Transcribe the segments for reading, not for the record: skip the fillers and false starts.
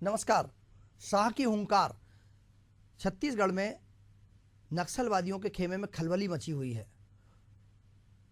नमस्कार। शाह की हुंकार। छत्तीसगढ़ में नक्सलवादियों के खेमे में खलबली मची हुई है।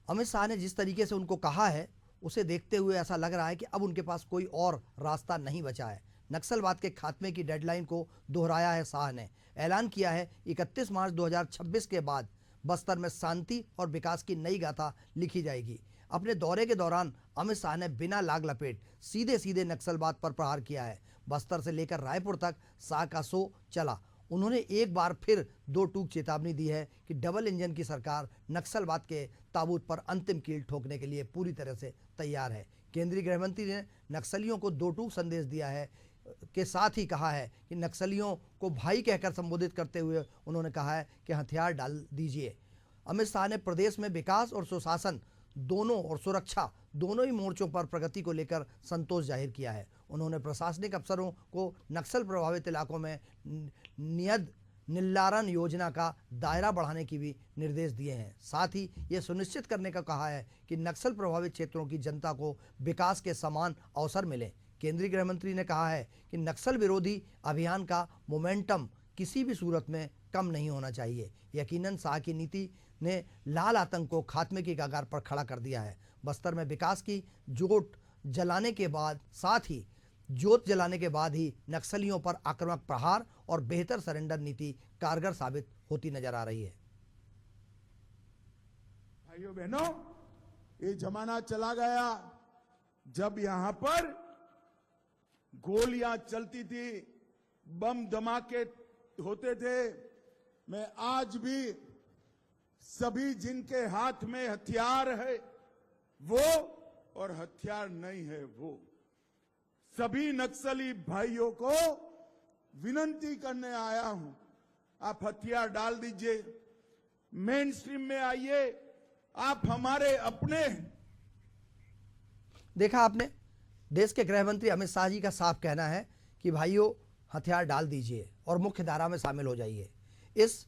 अमित शाह ने जिस तरीके से उनको कहा है, उसे देखते हुए ऐसा लग रहा है कि अब उनके पास कोई और रास्ता नहीं बचा है। नक्सलवाद के खात्मे की डेडलाइन को दोहराया है शाह ने। ऐलान किया है 31 मार्च 2026 के बाद बस्तर में शांति और विकास की नई गाथा लिखी जाएगी। अपने दौरे के दौरान अमित शाह ने बिना लाग लपेट सीधे सीधे नक्सलवाद पर प्रहार किया है। बस्तर से लेकर रायपुर तक शाह का शो चला। उन्होंने एक बार फिर दो टूक चेतावनी दी है कि डबल इंजन की सरकार नक्सलवाद के ताबूत पर अंतिम कील ठोकने के लिए पूरी तरह से तैयार है। केंद्रीय गृह मंत्री ने नक्सलियों को दो टूक संदेश दिया है के साथ ही कहा है कि नक्सलियों को भाई कहकर संबोधित करते हुए उन्होंने कहा है कि हथियार डाल दीजिए। अमित शाह ने प्रदेश में विकास और सुशासन दोनों और सुरक्षा दोनों ही मोर्चों पर प्रगति को लेकर संतोष जाहिर किया है। उन्होंने प्रशासनिक अफसरों को नक्सल प्रभावित इलाकों में नियत निल्लारन योजना का दायरा बढ़ाने की भी निर्देश दिए हैं। साथ ही ये सुनिश्चित करने का कहा है कि नक्सल प्रभावित क्षेत्रों की जनता को विकास के समान अवसर मिले। केंद्रीय गृह मंत्री ने कहा है कि नक्सल विरोधी अभियान का मोमेंटम किसी भी सूरत में कम नहीं होना चाहिए। यकीनन शाह की नीति ने लाल आतंक को खात्मे की कगार पर खड़ा कर दिया है। बस्तर में विकास की जोत जलाने के बाद ही नक्सलियों पर आक्रामक प्रहार और बेहतर सरेंडर नीति कारगर साबित होती नजर आ रही है। भाइयों बहनों, ये जमाना चला गया जब यहां पर गोलियां चलती थी, बम धमाके होते थे। मैं आज भी सभी जिनके हाथ में हथियार है वो और हथियार नहीं है वो सभी नक्सली भाइयों को विनती करने आया हूं, आप हथियार डाल दीजिए, मेन स्ट्रीम में आइए, आप हमारे अपने हैं। देखा आपने, देश के गृह मंत्री अमित शाह जी का साफ कहना है कि भाइयों हथियार डाल दीजिए और मुख्य धारा में शामिल हो जाइए। इस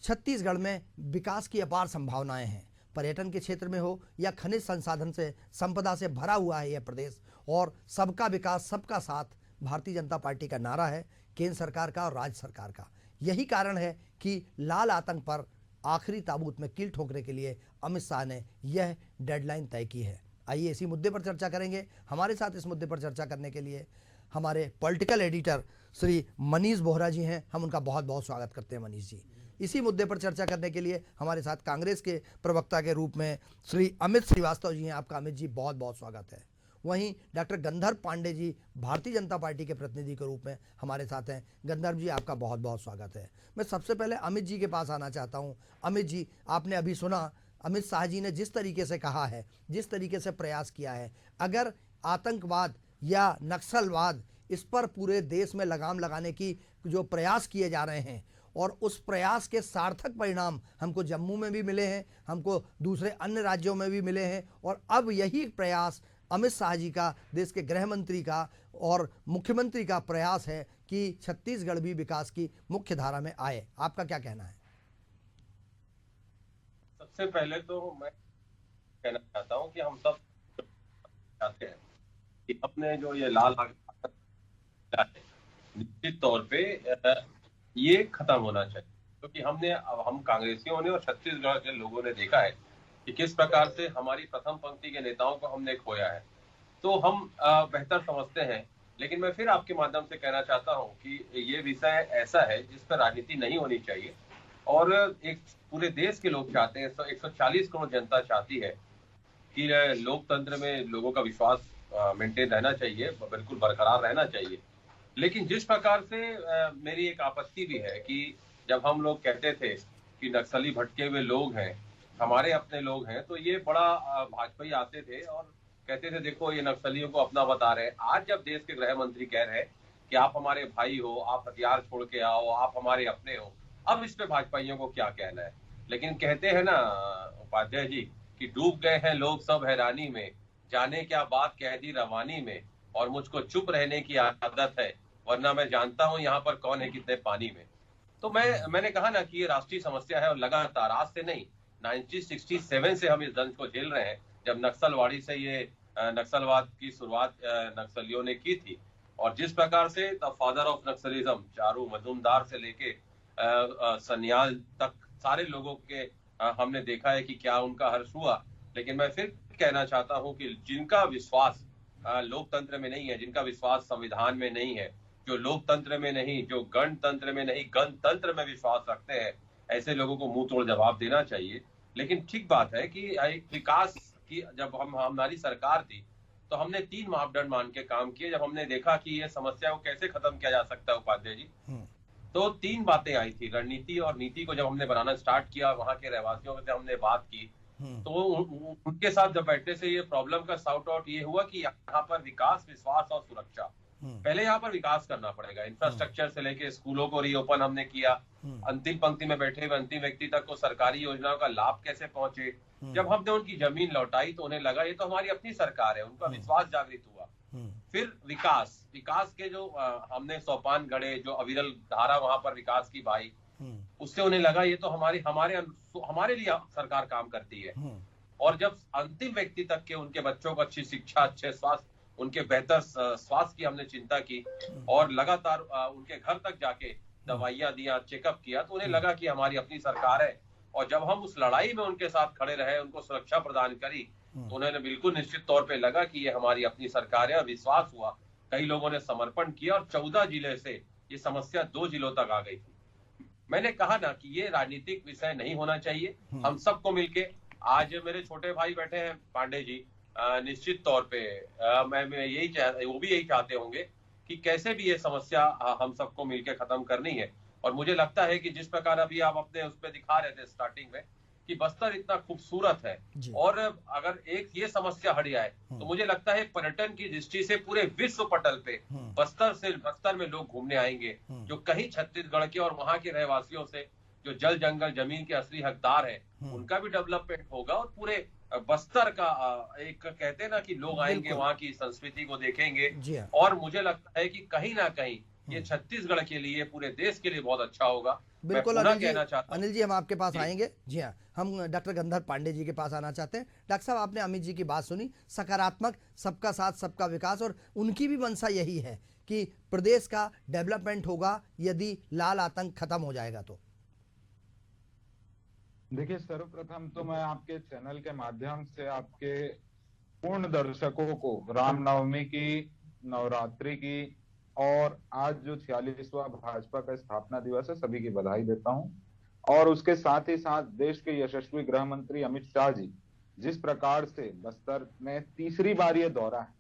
छत्तीसगढ़ में विकास की अपार संभावनाएं हैं। पर्यटन के क्षेत्र में हो या खनिज संसाधन से संपदा से भरा हुआ है यह प्रदेश, और सबका विकास सबका साथ भारतीय जनता पार्टी का नारा है, केंद्र सरकार का और राज्य सरकार का। यही कारण है कि लाल आतंक पर आखिरी ताबूत में कील ठोकने के लिए अमित शाह ने यह डेडलाइन तय की है। आइए इसी मुद्दे पर चर्चा करेंगे। हमारे साथ इस मुद्दे पर चर्चा करने के लिए हमारे पॉलिटिकल एडिटर श्री मनीष बोहरा जी हैं। हम उनका बहुत बहुत स्वागत करते हैं मनीष जी। इसी मुद्दे पर चर्चा करने के लिए हमारे साथ कांग्रेस के प्रवक्ता के रूप में श्री अमित श्रीवास्तव जी हैं। आपका अमित जी बहुत बहुत स्वागत है। वहीं डॉक्टर गंधर्व पांडे जी भारतीय जनता पार्टी के प्रतिनिधि के रूप में हमारे साथ हैं। गंधर्व जी आपका बहुत बहुत स्वागत है। मैं सबसे पहले अमित जी के पास आना चाहता हूं। अमित जी, आपने अभी सुना अमित शाह जी ने जिस तरीके से कहा है, जिस तरीके से प्रयास किया है, अगर आतंकवाद या नक्सलवाद इस पर पूरे देश में लगाम लगाने की जो प्रयास किए जा रहे हैं और उस प्रयास के सार्थक परिणाम हमको जम्मू में भी मिले हैं, हमको दूसरे अन्य राज्यों में भी मिले हैं, और अब यही प्रयास अमित शाह जी का, देश के गृह मंत्री का और मुख्यमंत्री का प्रयास है कि छत्तीसगढ़ भी विकास की मुख्य धारा में आए। आपका क्या कहना है? सबसे पहले तो मैं कहना चाहता हूं कि हम सब चाहते हैं कि अपने जो ये लाल आतंक निश्चित तौर पे ये खत्म होना चाहिए, क्योंकि हम कांग्रेसियों ने और छत्तीसगढ़ के लोगों ने देखा है कि किस प्रकार से हमारी प्रथम पंक्ति के नेताओं को हमने खोया है। तो हम बेहतर समझते हैं, लेकिन मैं फिर आपके माध्यम से कहना चाहता हूं कि ये विषय ऐसा है जिस पर राजनीति नहीं होनी चाहिए, और एक पूरे देश के लोग चाहते हैं, 140 करोड़ जनता चाहती है कि लोकतंत्र में लोगों का विश्वास मेंटेन रहना चाहिए, बिल्कुल बरकरार रहना चाहिए। लेकिन जिस प्रकार से मेरी एक आपत्ति भी है कि जब हम लोग कहते थे कि नक्सली भटके हुए लोग हैं, हमारे अपने लोग हैं, तो ये बड़ा भाजपाई आते थे और कहते थे देखो ये नक्सलियों को अपना बता रहे हैं। आज जब देश के गृह मंत्री कह रहे हैं कि आप हमारे भाई हो, आप हथियार छोड़ के आओ, आप हमारे अपने हो, अब इस पे भाजपाइयों को क्या कहना है। लेकिन कहते हैं ना उपाध्याय जी कि डूब गए हैं लोग सब हैरानी में, जाने क्या बात कह दी रवानी में, और मुझको चुप रहने की आदत है, वरना मैं जानता हूं यहाँ पर कौन है कितने पानी में। तो मैंने कहा ना कि ये राष्ट्रीय समस्या है, और लगातार आज से नहीं 1967 से हम इस दंश को झेल रहे हैं, जब नक्सलवाड़ी से ये नक्सलवाद की शुरुआत नक्सलियों ने की थी। और जिस प्रकार से the father of Naxalism Charu Majumdar से लेके सन्याल तक सारे लोगों के हमने देखा है कि क्या उनका हर्ष हुआ। लेकिन मैं फिर कहना चाहता हूं कि जिनका विश्वास लोकतंत्र में नहीं है, जिनका विश्वास संविधान में नहीं है, जो लोकतंत्र में नहीं, जो गणतंत्र में नहीं, गणतंत्र में विश्वास रखते हैं, ऐसे लोगों को मुंह तोड़ जवाब देना चाहिए। लेकिन ठीक बात है कि एक विकास की जब हमारी सरकार थी तो हमने 3 मापदंड मान के काम किए। जब हमने देखा कि ये समस्या को कैसे खत्म किया जा सकता है उपाध्याय जी, तो 3 बातें आई थी। रणनीति और नीति को जब हमने बनाना स्टार्ट किया, वहां के रहवासियों से हमने बात की, तो उनके साथ जब बैठने से ये प्रॉब्लम का सॉर्ट आउट ये हुआ कि यहाँ पर विकास, विश्वास और सुरक्षा, पहले यहाँ पर विकास करना पड़ेगा। इंफ्रास्ट्रक्चर से लेके स्कूलों को रीओपन हमने किया, अंतिम पंक्ति में बैठे हुए अंतिम व्यक्ति तक को सरकारी योजनाओं का लाभ कैसे पहुंचे। जब हमने उनकी जमीन लौटाई तो उन्हें लगा ये तो हमारी अपनी सरकार है, उनका विश्वास जागृत हुआ। फिर विकास के जो हमने सोपान गढ़े, जो अविरल धारा वहां पर विकास की बहाई, उससे उन्हें लगा ये तो हमारे लिए सरकार काम करती है। और जब अंतिम व्यक्ति तक के उनके बच्चों को अच्छी शिक्षा, अच्छे स्वास्थ्य, उनके बेहतर स्वास्थ्य की हमने चिंता की और लगातार उनके घर तक जाके दवाइयां दिया, चेकअप किया, तो उन्हें लगा कि हमारी अपनी सरकार है। और जब हम उस लड़ाई में उनके साथ खड़े रहे, उनको सुरक्षा प्रदान करी, तो उन्हें बिल्कुल निश्चित तौर पे लगा कि ये हमारी अपनी सरकार है। विश्वास हुआ, कई लोगों ने समर्पण किया और 14 जिले से ये समस्या 2 जिलों तक आ गई थी। मैंने कहा ना कि ये राजनीतिक विषय नहीं होना चाहिए। हम सबको मिलके, आज मेरे छोटे भाई बैठे हैं पांडे जी, निश्चित तौर पे मैं वो भी यही चाहते होंगे कि कैसे भी ये समस्या हम सबको मिलकर खत्म करनी है। और मुझे लगता है कि जिस प्रकार अभी आप अपने उस पर दिखा रहे थे स्टार्टिंग में कि बस्तर इतना खूबसूरत है, और अगर एक ये समस्या हट जाए तो मुझे लगता है पर्यटन की दृष्टि से पूरे विश्व पटल पे बस्तर में लोग घूमने आएंगे, जो कहीं छत्तीसगढ़ के और वहां के रहवासियों से जो जल जंगल जमीन के असली हकदार है, उनका भी डेवलपमेंट होगा और पूरे बस्तर का एक कहते हैं ना कि लोग आएंगे, वहां की संस्कृति को देखेंगे। और मुझे लगता है कि कहीं ना कहीं ये छत्तीसगढ़ के लिए, पूरे देश के लिए बहुत अच्छा होगा। बिल्कुल अनिल जी हम आपके पास आएंगे। जी हाँ, हम डॉक्टर गंधर्व पांडे जी के पास आना चाहते हैं। डॉक्टर साहब, आपने अमित जी की बात सुनी, सकारात्मक, सबका साथ सबका विकास, और उनकी भी मंशा यही है कि प्रदेश का डेवलपमेंट होगा यदि लाल आतंक खत्म हो जाएगा तो। देखिए, सर्वप्रथम तो मैं आपके चैनल के माध्यम से आपके पूर्ण दर्शकों को रामनवमी की, नवरात्रि की और आज जो 46वां भाजपा का स्थापना दिवस है, सभी की बधाई देता हूं। और उसके साथ ही साथ देश के यशस्वी गृह मंत्री अमित शाह जी जिस प्रकार से बस्तर में तीसरी बार ये दौरा है,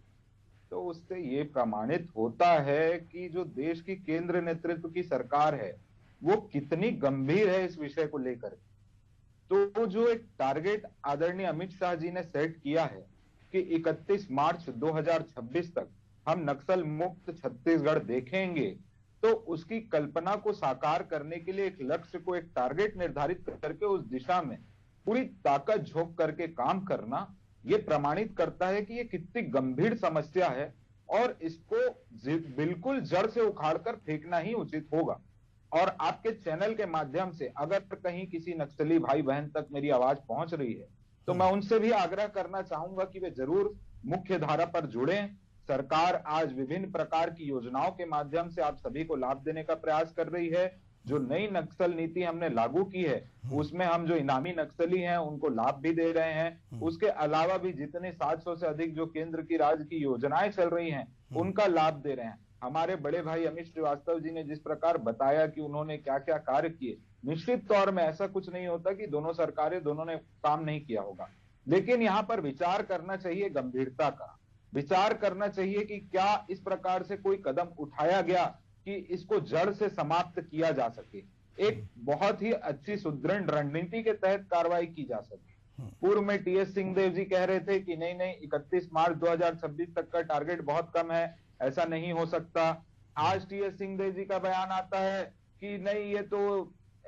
तो उससे ये प्रमाणित होता है कि जो देश की केंद्र नेतृत्व की सरकार है वो कितनी गंभीर है इस विषय को लेकर। तो जो एक टारगेट आदरणीय अमित शाह जी ने सेट किया है कि 31 मार्च 2026 तक हम नक्सल मुक्त छत्तीसगढ़ देखेंगे, तो उसकी कल्पना को साकार करने के लिए एक लक्ष्य को, एक टारगेट निर्धारित करके उस दिशा में पूरी ताकत झोंक करके काम करना, ये प्रमाणित करता है कि ये कितनी गंभीर समस्या है और इसको बिल्कुल जड़ से उखाड़कर फेंकना ही उचित होगा। और आपके चैनल के माध्यम से अगर कहीं किसी नक्सली भाई बहन तक मेरी आवाज पहुंच रही है तो मैं उनसे भी आग्रह करना चाहूंगा कि वे जरूर मुख्य धारा पर जुड़ें। सरकार आज विभिन्न प्रकार की योजनाओं के माध्यम से आप सभी को लाभ देने का प्रयास कर रही है। जो नई नक्सल नीति हमने लागू की है उसमें हम जो इनामी नक्सली हैं उनको लाभ भी दे रहे हैं। उसके अलावा भी जितने 700 से अधिक जो केंद्र की राज्य की योजनाएं चल रही हैं उनका लाभ दे रहे हैं। हमारे बड़े भाई अमित श्रीवास्तव जी ने जिस प्रकार बताया कि उन्होंने क्या क्या कार्य किए, निश्चित तौर में ऐसा कुछ नहीं होता कि दोनों सरकारें, दोनों ने काम नहीं किया होगा, लेकिन यहाँ पर विचार करना चाहिए, गंभीरता का विचार करना चाहिए कि क्या इस प्रकार से कोई कदम उठाया गया कि इसको जड़ से समाप्त किया जा सके, एक बहुत ही अच्छी सुदृढ़ रणनीति के तहत कार्रवाई की जा सके। पूर्व में टीएस सिंहदेव जी कह रहे थे कि नहीं 31 मार्च 2026 तक का टारगेट बहुत कम है, ऐसा नहीं हो सकता। आज टीएस सिंहदेव जी का बयान आता है कि नहीं, ये तो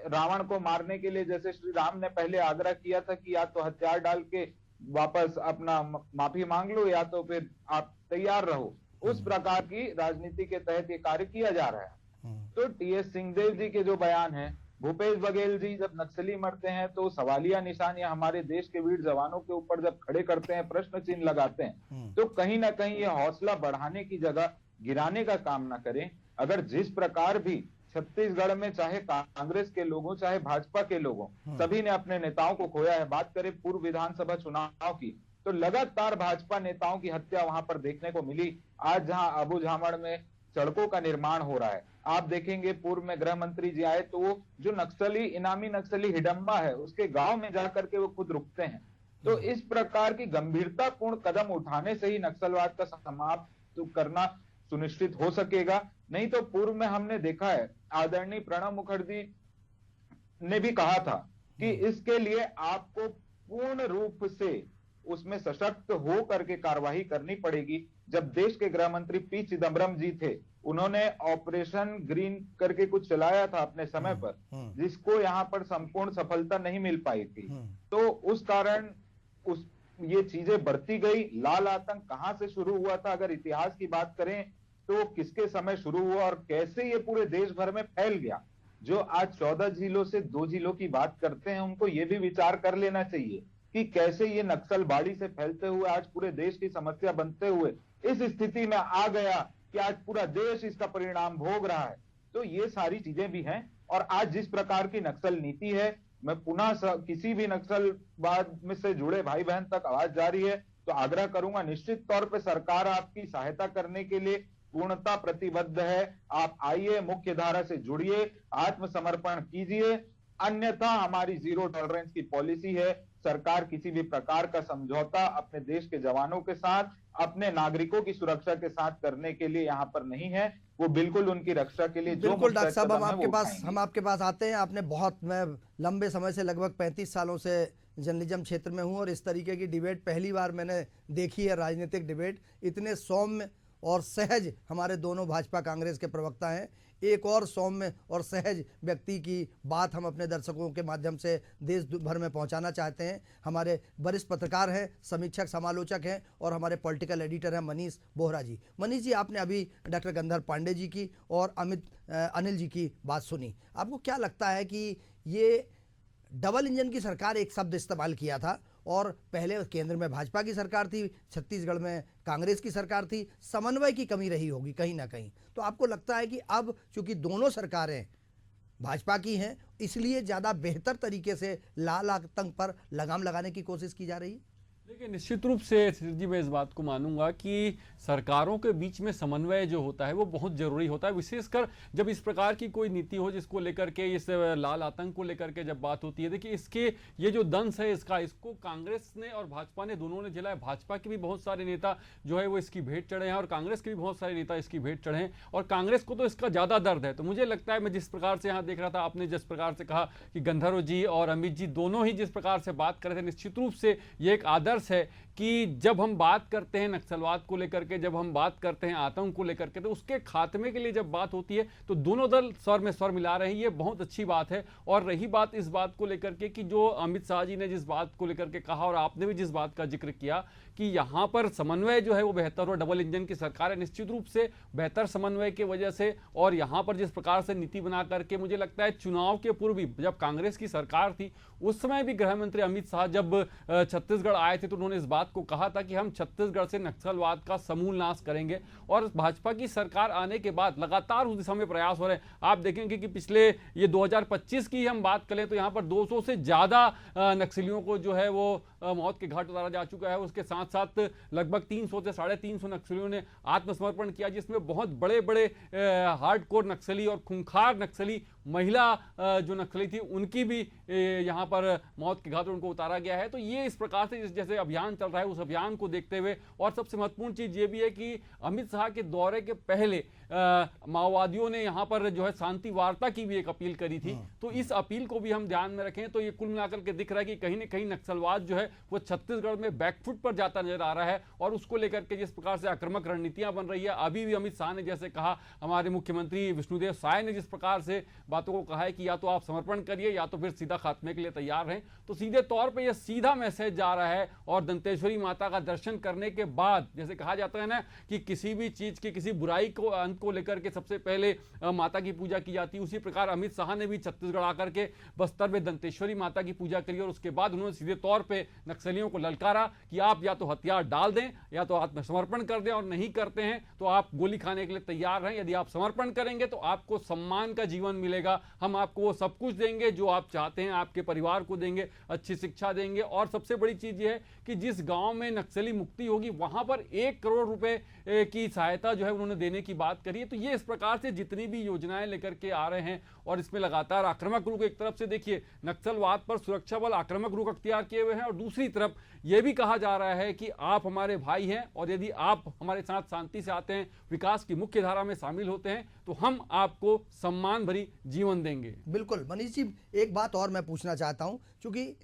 रावण को मारने के लिए जैसे श्री राम ने पहले आग्रह किया था कि या तो हथियार डाल के वापस अपना माफी मांग लो या तो फिर आप तैयार रहो, उस प्रकार की राजनीति के तहत ये कार्य किया जा रहा है। तो टीएस सिंहदेव जी के जो बयान है, भूपेश बघेल जी जब नक्सली मरते हैं तो सवालिया निशान या हमारे देश के वीर जवानों के ऊपर जब खड़े करते हैं, प्रश्न चिन्ह लगाते हैं, तो कहीं ना कहीं ये हौसला बढ़ाने की जगह गिराने का काम ना करें। अगर जिस प्रकार भी छत्तीसगढ़ में चाहे कांग्रेस के लोगों चाहे भाजपा के लोगों सभी ने अपने नेताओं को खोया है। बात करें पूर्व विधानसभा चुनाव की तो लगातार भाजपा नेताओं की हत्या वहां पर देखने को मिली। आज जहां अबू झामड़ में सड़कों का निर्माण हो रहा है, आप देखेंगे पूर्व में गृह मंत्री जी आए तो वो जो नक्सली इनामी नक्सली हिडम्बा है उसके गांव में जाकर के वो खुद रुकते हैं। तो इस प्रकार की गंभीरतापूर्ण कदम उठाने से ही नक्सलवाद का समाप्त करना सुनिश्चित हो सकेगा। नहीं तो पूर्व में हमने देखा है आदरणीय प्रणब मुखर्जी ने भी कहा था कि इसके लिए आपको पूर्ण रूप से उसमें सशक्त हो करके कार्रवाई करनी पड़ेगी। जब देश के गृह मंत्री पी चिदम्बरम जी थे, उन्होंने ऑपरेशन ग्रीन करके कुछ चलाया था अपने समय पर, जिसको यहाँ पर संपूर्ण सफलता नहीं मिल पाई थी। तो उस कारण ये चीजें बढ़ती गई। लाल आतंक कहां से शुरू हुआ था, अगर इतिहास की बात करें तो किसके समय शुरू हुआ और कैसे ये पूरे देश भर में फैल गया। जो आज 14 जिलों से 2 जिलों की बात करते हैं उनको ये भी विचार कर लेना चाहिए कि कैसे ये नक्सल बाड़ी से फैलते हुए आज पूरे देश की समस्या बनते हुए इस स्थिति में आ गया कि आज पूरा देश इसका परिणाम भोग रहा है। तो ये सारी चीजें भी हैं। और आज जिस प्रकार की नक्सल नीति है, मैं पुनः किसी भी नक्सलवाद में से जुड़े भाई बहन तक आवाज जारी है तो आग्रह करूंगा, निश्चित तौर पे सरकार आपकी सहायता करने के लिए पूर्णता प्रतिबद्ध है। आप आइए, मुख्य धारा से जुड़िए, आत्मसमर्पण कीजिए, अन्यथा हमारी जीरो टॉलरेंस की पॉलिसी है। सरकार किसी भी प्रकार का समझौता अपने देश के जवानों के साथ, अपने नागरिकों की सुरक्षा के साथ करने के लिए यहाँ पर नहीं है। वो बिल्कुल उनकी रक्षा के लिए बिल्कुल डॉक्टर साहब हम आपके पास आते हैं। आपने मैं लंबे समय से लगभग 35 सालों से जर्नलिज्म क्षेत्र में हूँ और इस तरीके की डिबेट पहली बार मैंने देखी है। राजनीतिक डिबेट इतने सौम्य और सहज हमारे दोनों भाजपा कांग्रेस के प्रवक्ता हैं। एक और सौम्य और सहज व्यक्ति की बात हम अपने दर्शकों के माध्यम से देश भर में पहुंचाना चाहते हैं। हमारे वरिष्ठ पत्रकार हैं, समीक्षक समालोचक हैं और हमारे पॉलिटिकल एडिटर हैं मनीष बोहरा जी। मनीष जी, आपने अभी डॉक्टर गंधर्व पांडे जी की और अनिल जी की बात सुनी। आपको क्या लगता है कि ये डबल इंजन की सरकार एक शब्द इस्तेमाल किया था और पहले केंद्र में भाजपा की सरकार थी, छत्तीसगढ़ में कांग्रेस की सरकार थी, समन्वय की कमी रही होगी कहीं ना कहीं। तो आपको लगता है कि अब चूंकि दोनों सरकारें भाजपा की हैं इसलिए ज़्यादा बेहतर तरीके से लाल आतंक पर लगाम लगाने की कोशिश की जा रही है? देखिए, निश्चित रूप से जी मैं इस बात को मानूंगा कि सरकारों के बीच में समन्वय जो होता है वो बहुत जरूरी होता है, विशेषकर जब इस प्रकार की कोई नीति हो जिसको लेकर के, इस लाल आतंक को लेकर के जब बात होती है। देखिए, इसके ये जो दंश है इसको कांग्रेस ने और भाजपा ने दोनों ने झेला। भाजपा के भी बहुत सारे नेता जो है वो इसकी भेंट चढ़े हैं और कांग्रेस के भी बहुत सारे नेता इसकी भेंट चढ़े हैं और कांग्रेस को तो इसका ज़्यादा दर्द है। तो मुझे लगता है, मैं जिस प्रकार से यहाँ देख रहा था, आपने जिस प्रकार से कहा कि गंधर्व जी और अमित जी दोनों ही जिस प्रकार से बात कर रहे थे, निश्चित रूप से ये एक आदर्श है कि जब हम बात करते हैं नक्सलवाद को लेकर के, जब हम बात करते हैं आतंक को लेकर के, तो उसके खात्मे के लिए जब बात होती है तो दोनों दल स्वर में स्वर मिला रहे हैं। ये बहुत अच्छी बात है। और रही बात इस बात को लेकर के कि जो अमित शाह जी ने जिस बात को लेकर के कहा और आपने भी जिस बात का जिक्र किया कि यहाँ पर समन्वय जो है वो बेहतर हो, डबल इंजन की सरकार है, निश्चित रूप से बेहतर समन्वय की वजह से और यहाँ पर जिस प्रकार से नीति बना करके, मुझे लगता है चुनाव के पूर्व भी जब कांग्रेस की सरकार थी उस समय भी गृह मंत्री अमित शाह जब छत्तीसगढ़ आए थे तो उन्होंने इस बात को कहा था कि हम छत्तीसगढ़ से नक्सलवाद का समूल नाश करेंगे। और भाजपा की सरकार आने के बाद लगातार उस दिशा में प्रयास हो रहे हैं। आप देखेंगे कि पिछले ये 2025 की हम बात करें तो यहाँ पर 200 से ज़्यादा नक्सलियों को जो है वो मौत के घाट उतारा जा चुका है। उसके साथ साथ लगभग 300 से 350 नक्सलियों ने आत्मसमर्पण किया, जिसमें बहुत बड़े बड़े हार्डकोर नक्सली और खूंखार नक्सली महिला जो नक्सली थी उनकी भी यहाँ पर मौत के घाट उनको उतारा गया है। तो ये इस प्रकार से जैसे अभियान चल रहा है उस अभियान को देखते हुए, और सबसे महत्वपूर्ण चीज़ ये भी है कि अमित शाह के दौरे के पहले माओवादियों ने यहाँ पर जो है शांति वार्ता की भी एक अपील करी थी। तो इस अपील को भी हम ध्यान में रखें तो ये कुल मिलाकर के दिख रहा है कि कहीं ना कहीं नक्सलवाद जो है वो छत्तीसगढ़ में बैकफुट पर जाता नजर आ रहा है और उसको लेकर के जिस प्रकार से आक्रामक रणनीतियां बन रही है। अभी भी अमित शाह ने जैसे कहा, हमारे मुख्यमंत्री विष्णुदेव साय ने जिस प्रकार से बातों को कहा है कि या तो आप समर्पण करिए या तो फिर सीधा खात्मे के लिए तैयार हैं, तो सीधे तौर पर यह सीधा मैसेज जा रहा है। और दंतेश्वरी माता का दर्शन करने के बाद जैसे कहा जाता है ना कि किसी भी चीज की, किसी बुराई को चांद को लेकर के सबसे पहले माता की पूजा की जाती है, उसी प्रकार अमित शाह ने भी छत्तीसगढ़ आकर के बस्तर में दंतेश्वरी माता की पूजा करी और उसके बाद उन्होंने सीधे तौर पे नक्सलियों को ललकारा कि आप या तो हथियार डाल दें या तो आत्मसमर्पण कर दें, और नहीं करते हैं तो आप गोली खाने के लिए तैयार रहें। यदि आप समर्पण करेंगे तो आपको सम्मान का जीवन मिलेगा, हम आपको वो सब कुछ देंगे जो आप चाहते हैं, आपके परिवार को देंगे, अच्छी शिक्षा देंगे। और सबसे बड़ी चीज ये है कि जिस गांव में नक्सली मुक्ति होगी वहां पर 1 करोड़ रुपए की सहायता जो है उन्होंने देने की बात करी है। तो ये इस प्रकार से जितनी भी योजनाएं लेकर के आ रहे हैं और इसमें लगातार आक्रामक रुख, एक तरफ से देखिए नक्सलवाद पर सुरक्षा बल आक्रामक रुख अख्तियार किए हुए हैं और दूसरी तरफ यह भी कहा जा रहा है कि आप हमारे भाई हैं और यदि आप हमारे साथ शांति से आते हैं, विकास की मुख्य धारा में शामिल होते हैं तो हम आपको सम्मान भरी जीवन देंगे। बिल्कुल मनीष जी, एक बात और मैं पूछना चाहता हूं, क्योंकि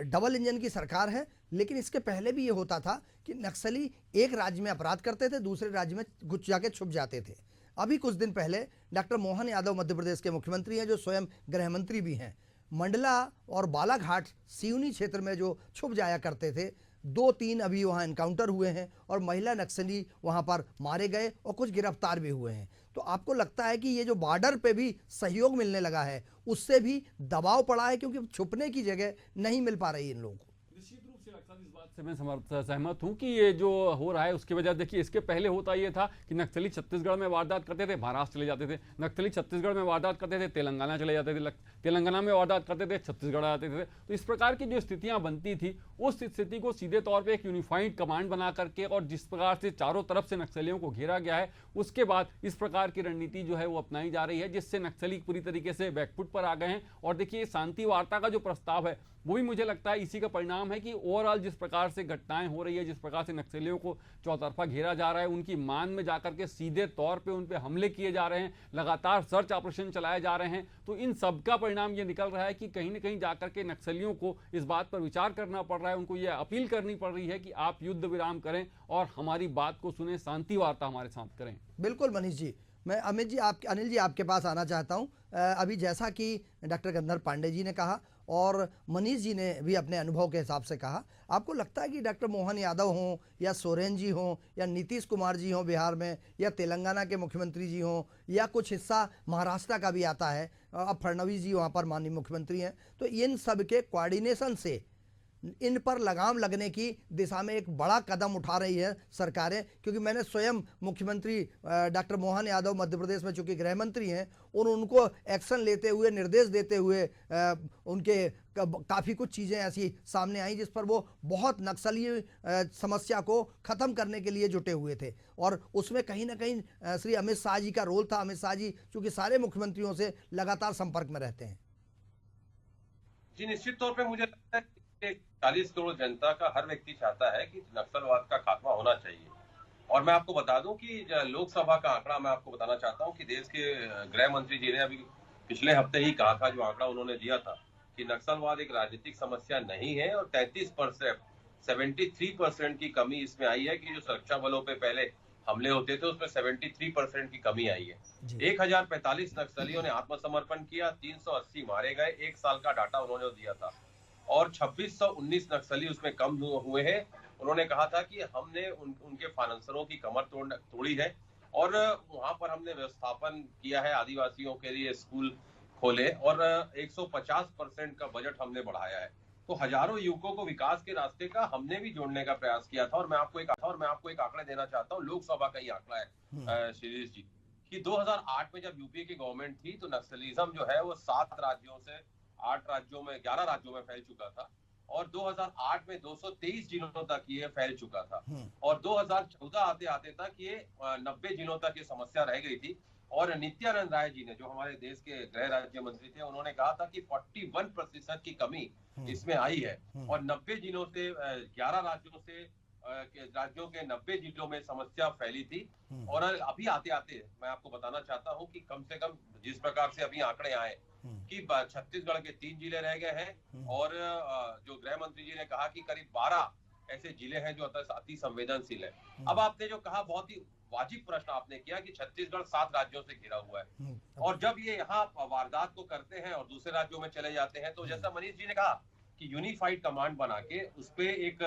डबल इंजन की सरकार है, लेकिन इसके पहले भी ये होता था कि नक्सली एक राज्य में अपराध करते थे, दूसरे राज्य में घुस जाके छुप जाते थे। अभी कुछ दिन पहले डॉक्टर मोहन यादव मध्य प्रदेश के मुख्यमंत्री हैं, जो स्वयं गृह मंत्री भी हैं, मंडला और बालाघाट सिवनी क्षेत्र में जो छुप जाया करते थे, 2-3 अभी वहाँ एनकाउंटर हुए हैं और महिला नक्सली वहाँ पर मारे गए और कुछ गिरफ्तार भी हुए हैं। तो आपको लगता है कि ये जो बॉर्डर पे भी सहयोग मिलने लगा है उससे भी दबाव पड़ा है, क्योंकि छुपने की जगह नहीं मिल पा रही इन लोगों को? निश्चित रूप से अक्सर इस बात से मैं सहमत हूं कि ये जो हो रहा है उसकी वजह देखिए, इसके पहले होता ये था कि नक्सली छत्तीसगढ़ में वारदात करते थे, महाराष्ट्र चले जाते थे, नक्सली छत्तीसगढ़ में वारदात करते थे, तेलंगाना चले जाते थे, तेलंगाना में वारदात करते थे, छत्तीसगढ़ आते थे। तो इस प्रकार की जो स्थितियां बनती थी, उस स्थिति को सीधे तौर पर एक यूनिफाइड कमांड बना करके और जिस प्रकार से चारों तरफ से नक्सलियों को घेरा गया है, उसके बाद इस प्रकार की रणनीति जो है वो अपनाई जा रही है, जिससे नक्सली पूरी तरीके से बैकफुट पर आ गए हैं। और देखिए शांति वार्ता का जो प्रस्ताव है वो भी मुझे लगता है इसी का परिणाम है कि ओवरऑल जिस प्रकार से घटनाएं हो रही है, जिस प्रकार से नक्सलियों को चौतरफा घेरा जा रहा है, उनकी मान में जाकर के सीधे तौर पे उन पे हमले किए जा रहे हैं, लगातार सर्च ऑपरेशन चलाए जा रहे हैं, तो इन सब का परिणाम ये निकल रहा है कि कहीं ना कहीं जाकर के नक्सलियों को इस बात पर विचार करना पड़ रहा है, उनको ये अपील करनी पड़ रही है कि आप युद्ध विराम करें और हमारी बात को सुने, शांति वार्ता हमारे साथ करें। बिल्कुल मनीष जी, मैं अनिल जी आपके पास आना चाहता हूं। अभी जैसा कि डॉक्टर गंधर्व पांडे जी ने कहा और मनीष जी ने भी अपने अनुभव के हिसाब से कहा, आपको लगता है कि डॉक्टर मोहन यादव हों या सोरेन जी हों या नीतीश कुमार जी हों बिहार में, या तेलंगाना के मुख्यमंत्री जी हों, या कुछ हिस्सा महाराष्ट्र का भी आता है, अब फडणवीस जी वहाँ पर माननीय मुख्यमंत्री हैं, तो इन सब के कोऑर्डिनेशन से इन पर लगाम लगने की दिशा में एक बड़ा कदम उठा रही है सरकारें? क्योंकि मैंने स्वयं मुख्यमंत्री डॉक्टर मोहन यादव मध्य प्रदेश में चूंकि गृह मंत्री हैं और उनको एक्शन लेते हुए, निर्देश देते हुए उनके काफ़ी कुछ चीज़ें ऐसी सामने आई जिस पर वो बहुत नक्सली समस्या को ख़त्म करने के लिए जुटे हुए थे, और उसमें कहीं ना कहीं श्री अमित शाह जी का रोल था। अमित शाह जी चूँकि सारे मुख्यमंत्रियों से लगातार संपर्क में रहते हैं। जी निश्चित तौर पर मुझे लगता है कि 40 करोड़ जनता का हर व्यक्ति चाहता है कि नक्सलवाद का खात्मा होना चाहिए। और मैं आपको बता दूं कि लोकसभा का आंकड़ा मैं आपको बताना चाहता हूं कि देश के गृह मंत्री जी ने अभी पिछले हफ्ते ही कहा था, जो आंकड़ा उन्होंने दिया था कि नक्सलवाद एक राजनीतिक समस्या नहीं है और 73% की कमी इसमें आई है कि जो सुरक्षा बलों पे पहले हमले होते थे उसमें 73% की कमी आई है। 1045 नक्सलियों ने आत्मसमर्पण किया, 380 मारे गए, 1 साल का डाटा उन्होंने दिया था और 2619 नक्सली उसमें कम हुए हैं। उन्होंने कहा था कि हमने उनके फाइनेंसरों की कमर तोड़ी है और वहां पर हमने व्यवस्थापन किया है, आदिवासियों के लिए स्कूल खोले और 150% का बजट हमने बढ़ाया है। तो हजारों युवकों को विकास के रास्ते का हमने भी जोड़ने का प्रयास किया था। और मैं आपको एक आंकड़ा देना चाहता हूँ, लोकसभा का ही आंकड़ा है शिरीष जी, कि 2008 में जब यूपीए की गवर्नमेंट थी तो नक्सलिज्म जो है वो 11 राज्यों में फैल चुका था और 2008 में 223 जिलों तक ये फैल चुका था और 2014 आते तक ये 90 जिलों तक ये समस्या रह गई थी। और नित्यानंद राय जी ने, जो हमारे देश के गृह राज्य मंत्री थे, उन्होंने कहा था कि 41% की कमी इसमें आई है और 90 जिलों से 11 राज्यों के 90 जिलों में समस्या फैली थी। और अभी आते मैं आपको बताना चाहता हूं कि कम से कम जिस प्रकार से अभी आंकड़े आए कि छत्तीसगढ़ के 3 जिले रह गए हैं और जो गृह मंत्री जी ने कहा कि करीब 12 ऐसे जिले हैं जो अति संवेदनशील है। अब आपने जो कहा, बहुत ही वाजिब प्रश्न आपने किया कि छत्तीसगढ़ 7 राज्यों से घिरा हुआ है और जब ये यहाँ वारदात को करते हैं और दूसरे राज्यों में चले जाते हैं तो जैसा मनीष जी ने कहा कि यूनिफाइड कमांड बना के उस पे एक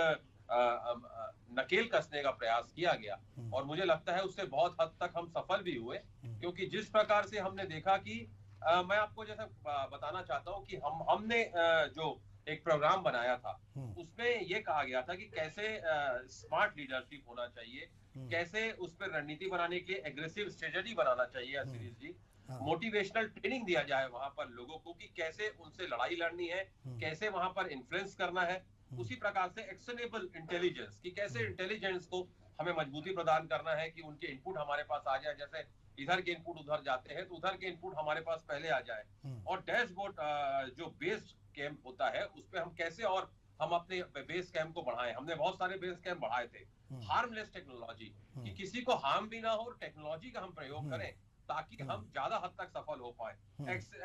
नकेल कसने का प्रयास किया गया और मुझे लगता है उससे बहुत हद तक हम सफल भी हुए, क्योंकि जिस प्रकार से हमने देखा कि मैं आपको जैसे बताना चाहता हूं कि हमने जो एक प्रोग्राम बनाया था उसमें ये कहा गया था कि कैसे स्मार्ट लीडरशिप होना चाहिए, कैसे उस पर रणनीति बनाने के लिए एग्रेसिव स्ट्रेटजी बनाना चाहिए, सीरीज जी मोटिवेशनल ट्रेनिंग दिया जाए वहां पर लोगों को कि कैसे उनसे लड़ाई लड़नी है, कैसे वहां पर इन्फ्लुएंस करना है। उसी प्रकार से एक्शनेबल इंटेलिजेंस की कैसे इंटेलिजेंस को हमें मजबूती प्रदान करना है कि उनके इनपुट हमारे पास आ जाए, जैसे इधर के इनपुट उधर जाते हैं तो उधर के इनपुट हमारे पास पहले आ जाए। और डैशबोर्ड जो बेस्ड कैंप होता है उस पर हम कैसे और हम अपने बेस कैंप को बढ़ाएं। हमने बहुत सारे बेस कैंप बढ़ाए थे। हार्मलेस टेक्नोलॉजी, कि किसी को हार्म भी ना हो, टेक्नोलॉजी का हम प्रयोग करें ताकि हम ज्यादा हद तक सफल हो पाए।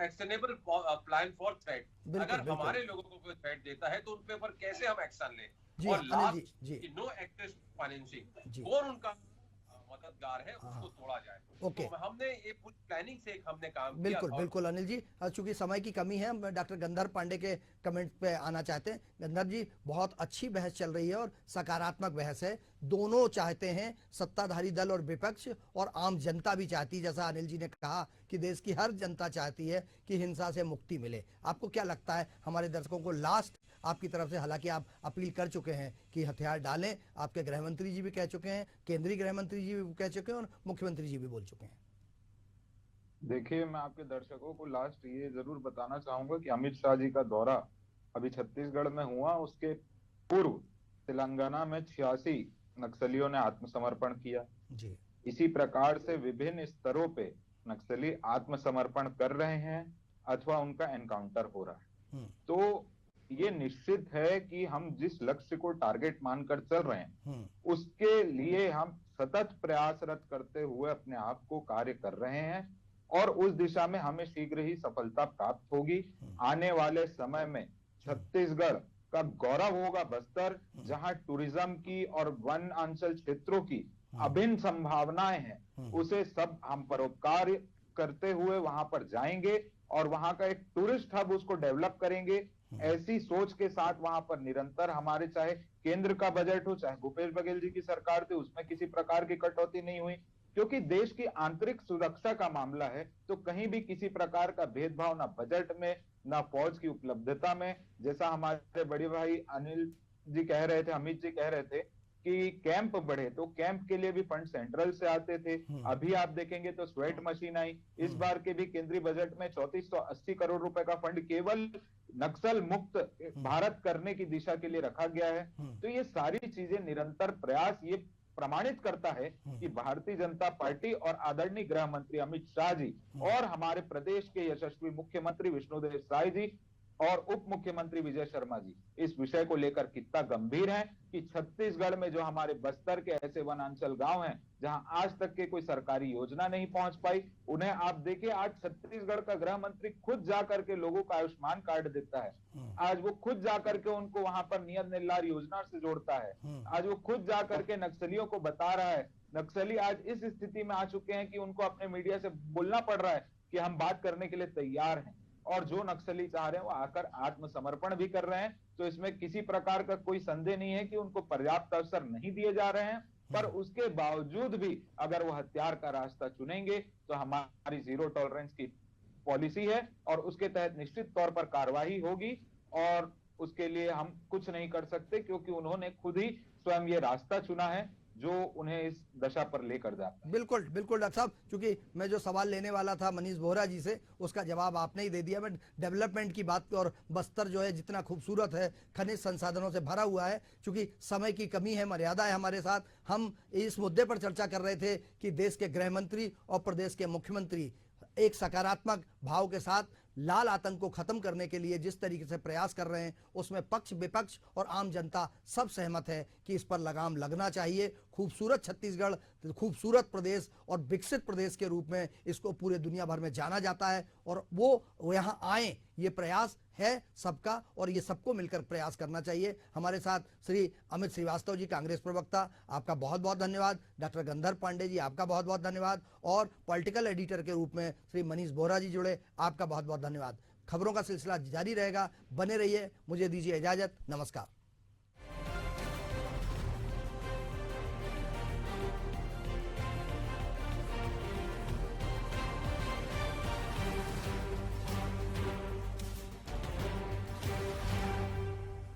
एक्शनेबल प्लान फॉर थ्रेट, अगर हमारे लोगों को कोई थ्रेट देता है तो उन पे पर कैसे हम एक्शन लें। और लास्ट, नो एक्सेस फाइनेंसिंग, कौन उनका मददगार है उसको तोड़ा जाए। ओके, तो हमने ये पूरी प्लानिंग से हमने काम बिल्कुल किया। बिल्कुल अनिल जी, चूंकि समय की कमी है, हम डॉक्टर गंधर्व पांडे के कमेंट पे आना चाहते हैं। गंधर्व जी, बहुत अच्छी बहस चल रही है और सकारात्मक बहस है। दोनों चाहते हैं, सत्ताधारी दल और विपक्ष और आम जनता भी चाहती है, जैसा अनिल जी ने कहा कि देश की हर जनता चाहती है कि हिंसा से मुक्ति मिले। आपको क्या लगता है हमारे दर्शकों को लास्ट आपकी तरफ से, हालांकि आप अपील कर चुके हैं कि हथियार डालें, आपके गृह मंत्री जी भी कह चुके हैं, केंद्रीय गृह मंत्री जी भी कह चुके हैं और मुख्यमंत्री जी भी बोल चुके हैं। देखिए, मैं आपके दर्शकों को लास्ट ये जरूर बताना चाहूंगा कि अमित शाह जी का दौरा अभी छत्तीसगढ़ में हुआ, उसके पूर्व तेलंगाना में 86 नक्सलियों ने आत्मसमर्पण किया जी। इसी प्रकार से विभिन्न स्तरों पे नक्सली आत्मसमर्पण कर रहे हैं अथवा उनका एनकाउंटर हो रहा है। तो ये निश्चित है कि हम जिस लक्ष्य को टारगेट मानकर चल रहे हैं उसके लिए हम सतत प्रयासरत करते हुए अपने आप को कार्य कर रहे हैं और उस दिशा में हमें शीघ्र ही सफलता प्राप्त होगी। आने वाले समय में छत्तीसगढ़ का गौरव होगा बस्तर, जहां टूरिज्म की और वन अंचल क्षेत्रों की अभिन्न संभावनाएं हैं, उसे सब हम परोपकार करते हुए वहां पर जाएंगे और वहां का एक टूरिस्ट हब उसको डेवलप करेंगे। ऐसी सोच के साथ वहां पर निरंतर हमारे, चाहे केंद्र का बजट हो, चाहे भूपेश बघेल जी की सरकार थी, उसमें किसी प्रकार की कटौती नहीं हुई, क्योंकि देश की आंतरिक सुरक्षा का मामला है तो कहीं भी किसी प्रकार का भेदभाव ना बजट में ना फौज की उपलब्धता में। जैसा हमारे बड़े भाई अनिल जी कह रहे थे, अमित जी कह रहे थे कि कैंप बढ़े, तो कैंप के लिए भी फंड सेंट्रल से आते थे। अभी आप देखेंगे तो स्वेट मशीन आई। इस बार के भी केंद्रीय बजट में 3480 करोड़ रुपए का फंड केवल नक्सल मुक्त भारत करने की दिशा के लिए रखा गया है। तो ये सारी चीजें निरंतर प्रयास ये प्रमाणित करता है कि भारतीय जनता पार्टी और आदरणीय गृह मंत्री अमित शाह जी और हमारे प्रदेश के यशस्वी मुख्यमंत्री विष्णुदेव साय जी और उप मुख्यमंत्री विजय शर्मा जी इस विषय को लेकर कितना गंभीर है कि छत्तीसगढ़ में जो हमारे बस्तर के ऐसे वनांचल गांव हैं जहां आज तक के कोई सरकारी योजना नहीं पहुंच पाई, उन्हें आप देखिए आज छत्तीसगढ़ का गृह मंत्री खुद जाकर के लोगों का आयुष्मान कार्ड देता है। आज वो खुद जाकर के उनको वहां पर नियत निर्लार योजना से जोड़ता है। आज वो खुद जाकर के नक्सलियों को बता रहा है। नक्सली आज इस स्थिति में आ चुके हैं कि उनको अपने मीडिया से बोलना पड़ रहा है कि हम बात करने के लिए तैयार हैं, और जो नक्सली चाह रहे हैं वो आकर आत्मसमर्पण भी कर रहे हैं। तो इसमें किसी प्रकार का कोई संदेह नहीं है कि उनको पर्याप्त अवसर नहीं दिए जा रहे हैं, पर उसके बावजूद भी अगर वो हथियार का रास्ता चुनेंगे तो हमारी जीरो टॉलरेंस की पॉलिसी है और उसके तहत निश्चित तौर पर कार्रवाई होगी और उसके लिए हम कुछ नहीं कर सकते, क्योंकि उन्होंने खुद ही स्वयं ये रास्ता चुना है जो उन्हें इस दशा पर लेकर जाता है। बिल्कुल बिल्कुल डॉक्टर साहब, क्योंकि मैं जो सवाल लेने वाला था मनीष बोहरा जी से, उसका जवाब आपने ही दे दिया। मैं डेवलपमेंट की बात, और बस्तर जो है जितना खूबसूरत है, खनिज संसाधनों से भरा हुआ है, क्योंकि समय की कमी है, मर्यादा है हमारे साथ। हम इस मुद्दे पर चर्चा कर रहे थे कि देश के गृह मंत्री और प्रदेश के मुख्यमंत्री एक सकारात्मक भाव के साथ लाल आतंक को खत्म करने के लिए जिस तरीके से प्रयास कर रहे हैं, उसमें पक्ष विपक्ष और आम जनता सब सहमत है कि इस पर लगाम लगना चाहिए। खूबसूरत छत्तीसगढ़, खूबसूरत प्रदेश और विकसित प्रदेश के रूप में इसको पूरे दुनिया भर में जाना जाता है, और वो यहाँ आए, ये प्रयास है सबका और ये सबको मिलकर प्रयास करना चाहिए। हमारे साथ श्री अमित श्रीवास्तव जी, कांग्रेस प्रवक्ता, आपका बहुत बहुत धन्यवाद। डॉक्टर गंधर्व पांडे जी, आपका बहुत बहुत धन्यवाद। और पॉलिटिकल एडिटर के रूप में श्री मनीष बोहरा जी जुड़े, आपका बहुत बहुत धन्यवाद। खबरों का सिलसिला जारी रहेगा, बने रहिए। मुझे दीजिए इजाजत, नमस्कार।